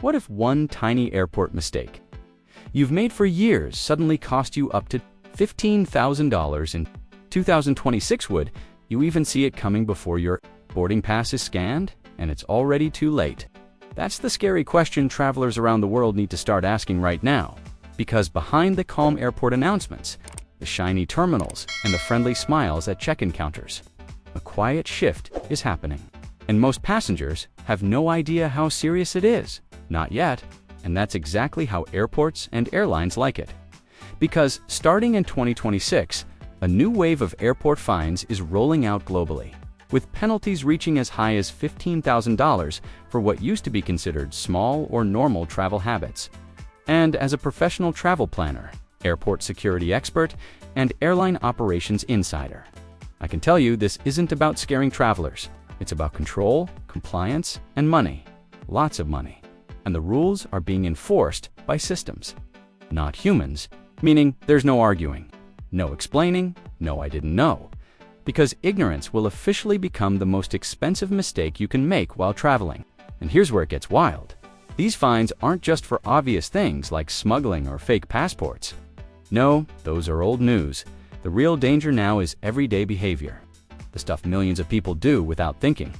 What if one tiny airport mistake you've made for years suddenly cost you up to $15,000 in 2026? Would you even see it coming before your boarding pass is scanned and it's already too late? That's the scary question travelers around the world need to start asking right now, because behind the calm airport announcements, the shiny terminals, and the friendly smiles at check-in counters, a quiet shift is happening. And most passengers have no idea how serious it is. Not yet. And that's exactly how airports and airlines like it. Because starting in 2026, a new wave of airport fines is rolling out globally, with penalties reaching as high as $15,000 for what used to be considered small or normal travel habits. And as a professional travel planner, airport security expert, and airline operations insider, I can tell you this isn't about scaring travelers. It's about control, compliance, and money. Lots of money. And the rules are being enforced by systems, not humans, meaning there's no arguing, no explaining, no I didn't know. Because ignorance will officially become the most expensive mistake you can make while traveling. And here's where it gets wild. These fines aren't just for obvious things like smuggling or fake passports. No, those are old news. The real danger now is everyday behavior. The stuff millions of people do without thinking.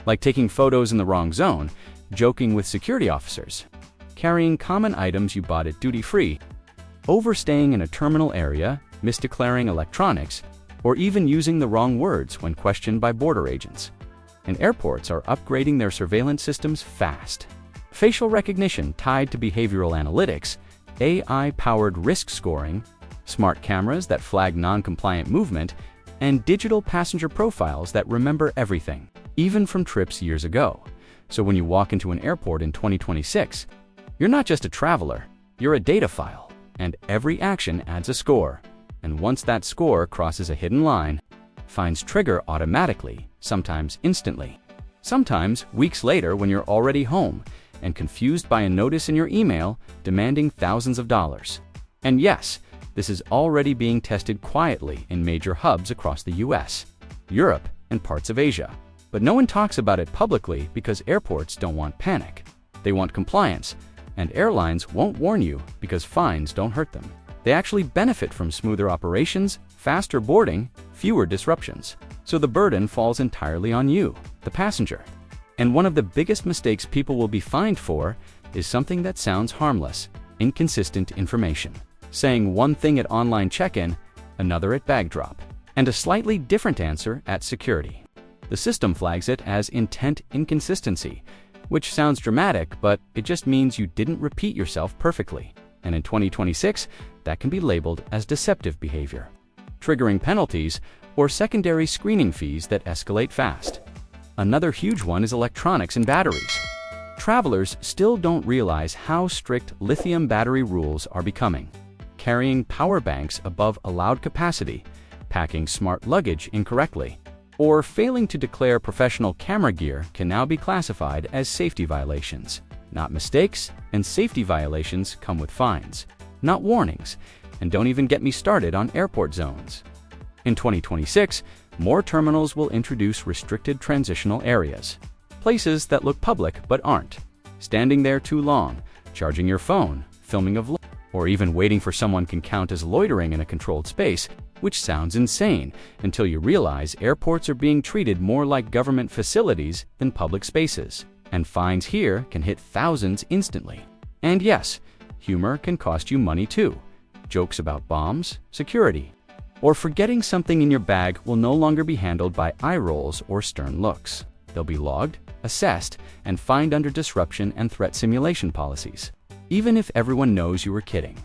Like taking photos in the wrong zone, joking with security officers, carrying common items you bought at duty-free, overstaying in a terminal area, misdeclaring electronics, or even using the wrong words when questioned by border agents. And airports are upgrading their surveillance systems fast. Facial recognition tied to behavioral analytics, AI-powered risk scoring, smart cameras that flag non-compliant movement, and digital passenger profiles that remember everything, even from trips years ago. So when you walk into an airport in 2026, you're not just a traveler, you're a data file, and every action adds a score. And once that score crosses a hidden line, fines trigger automatically, sometimes instantly. Sometimes weeks later when you're already home and confused by a notice in your email demanding thousands of dollars. And yes, this is already being tested quietly in major hubs across the US, Europe, and parts of Asia. But no one talks about it publicly because airports don't want panic. They want compliance, and airlines won't warn you because fines don't hurt them. They actually benefit from smoother operations, faster boarding, fewer disruptions. So the burden falls entirely on you, the passenger. And one of the biggest mistakes people will be fined for is something that sounds harmless: inconsistent information. Saying one thing at online check-in, another at bag drop, and a slightly different answer at security. The system flags it as intent inconsistency, which sounds dramatic, but it just means you didn't repeat yourself perfectly. And in 2026, that can be labeled as deceptive behavior, triggering penalties or secondary screening fees that escalate fast. Another huge one is electronics and batteries. Travelers still don't realize how strict lithium battery rules are becoming. Carrying power banks above allowed capacity, packing smart luggage incorrectly, or failing to declare professional camera gear can now be classified as safety violations. Not mistakes, and safety violations come with fines, not warnings. And don't even get me started on airport zones. In 2026, more terminals will introduce restricted transitional areas, places that look public but aren't. Standing there too long, charging your phone, filming a vlog, or even waiting for someone can count as loitering in a controlled space, which sounds insane until you realize airports are being treated more like government facilities than public spaces. And fines here can hit thousands instantly. And yes, humor can cost you money too. Jokes about bombs, security, or forgetting something in your bag will no longer be handled by eye rolls or stern looks. They'll be logged, assessed, and fined under disruption and threat simulation policies, even if everyone knows you were kidding.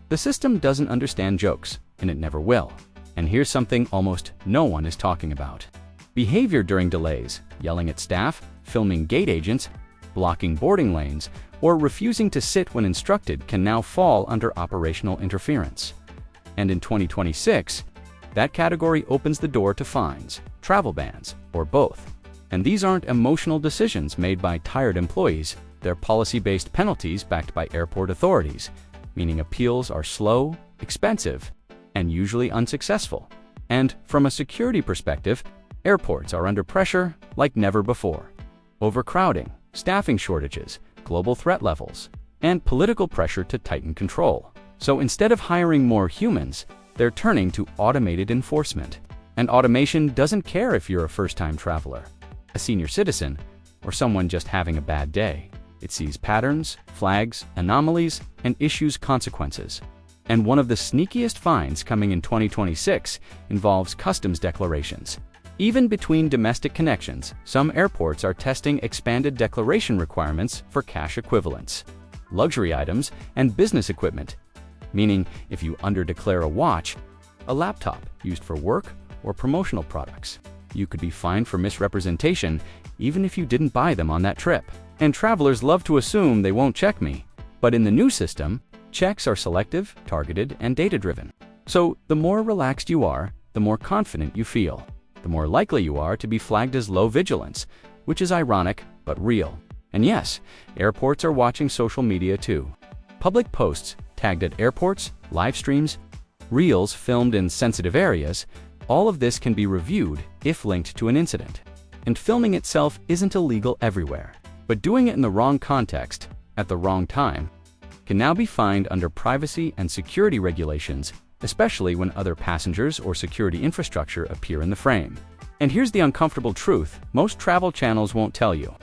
The system doesn't understand jokes, and it never will. And here's something almost no one is talking about. Behavior during delays, yelling at staff, filming gate agents, blocking boarding lanes, or refusing to sit when instructed can now fall under operational interference. And in 2026, that category opens the door to fines, travel bans, or both. And these aren't emotional decisions made by tired employees. They're policy-based penalties backed by airport authorities, meaning appeals are slow, expensive, and usually unsuccessful. And from a security perspective, airports are under pressure like never before. Overcrowding, staffing shortages, global threat levels, and political pressure to tighten control. So instead of hiring more humans, they're turning to automated enforcement. And automation doesn't care if you're a first-time traveler, a senior citizen, or someone just having a bad day. It sees patterns, flags, anomalies, and issues consequences. And one of the sneakiest finds coming in 2026 involves customs declarations. Even between domestic connections, some airports are testing expanded declaration requirements for cash equivalents, luxury items, and business equipment. Meaning, if you underdeclare a watch, a laptop used for work, or promotional products, you could be fined for misrepresentation even if you didn't buy them on that trip. And travelers love to assume they won't check me. But in the new system, checks are selective, targeted, and data-driven. So the more relaxed you are, the more confident you feel. The more likely you are to be flagged as low vigilance, which is ironic but real. And yes, airports are watching social media too. Public posts tagged at airports, live streams, reels filmed in sensitive areas, all of this can be reviewed if linked to an incident. And filming itself isn't illegal everywhere, but doing it in the wrong context, at the wrong time, can now be fined under privacy and security regulations, especially when other passengers or security infrastructure appear in the frame. And here's the uncomfortable truth most travel channels won't tell you.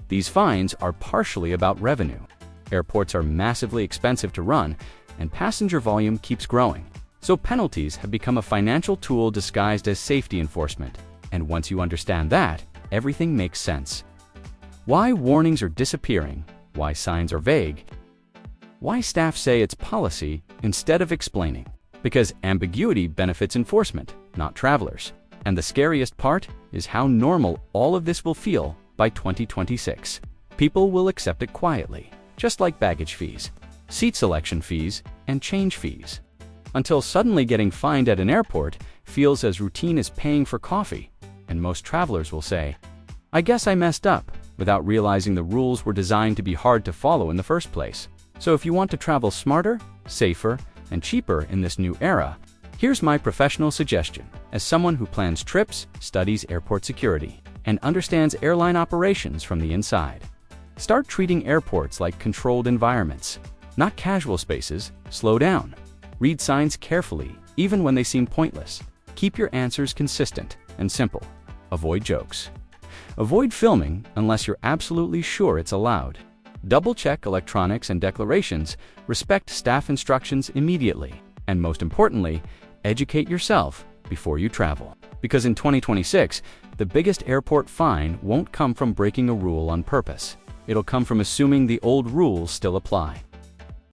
These fines are partially about revenue. Airports are massively expensive to run, and passenger volume keeps growing. So penalties have become a financial tool disguised as safety enforcement. And once you understand that, everything makes sense. Why warnings are disappearing, why signs are vague, why staff say it's policy instead of explaining. Because ambiguity benefits enforcement, not travelers. And the scariest part is how normal all of this will feel by 2026. People will accept it quietly, just like baggage fees, seat selection fees, and change fees. Until suddenly getting fined at an airport feels as routine as paying for coffee, and most travelers will say, "I guess I messed up," without realizing the rules were designed to be hard to follow in the first place. So if you want to travel smarter, safer, and cheaper in this new era, here's my professional suggestion. As someone who plans trips, studies airport security, and understands airline operations from the inside, start treating airports like controlled environments, not casual spaces. Slow down. Read signs carefully, even when they seem pointless. Keep your answers consistent and simple. Avoid jokes. Avoid filming unless you're absolutely sure it's allowed. Double-check electronics and declarations, respect staff instructions immediately, and most importantly, educate yourself before you travel. Because in 2026, the biggest airport fine won't come from breaking a rule on purpose. It'll come from assuming the old rules still apply.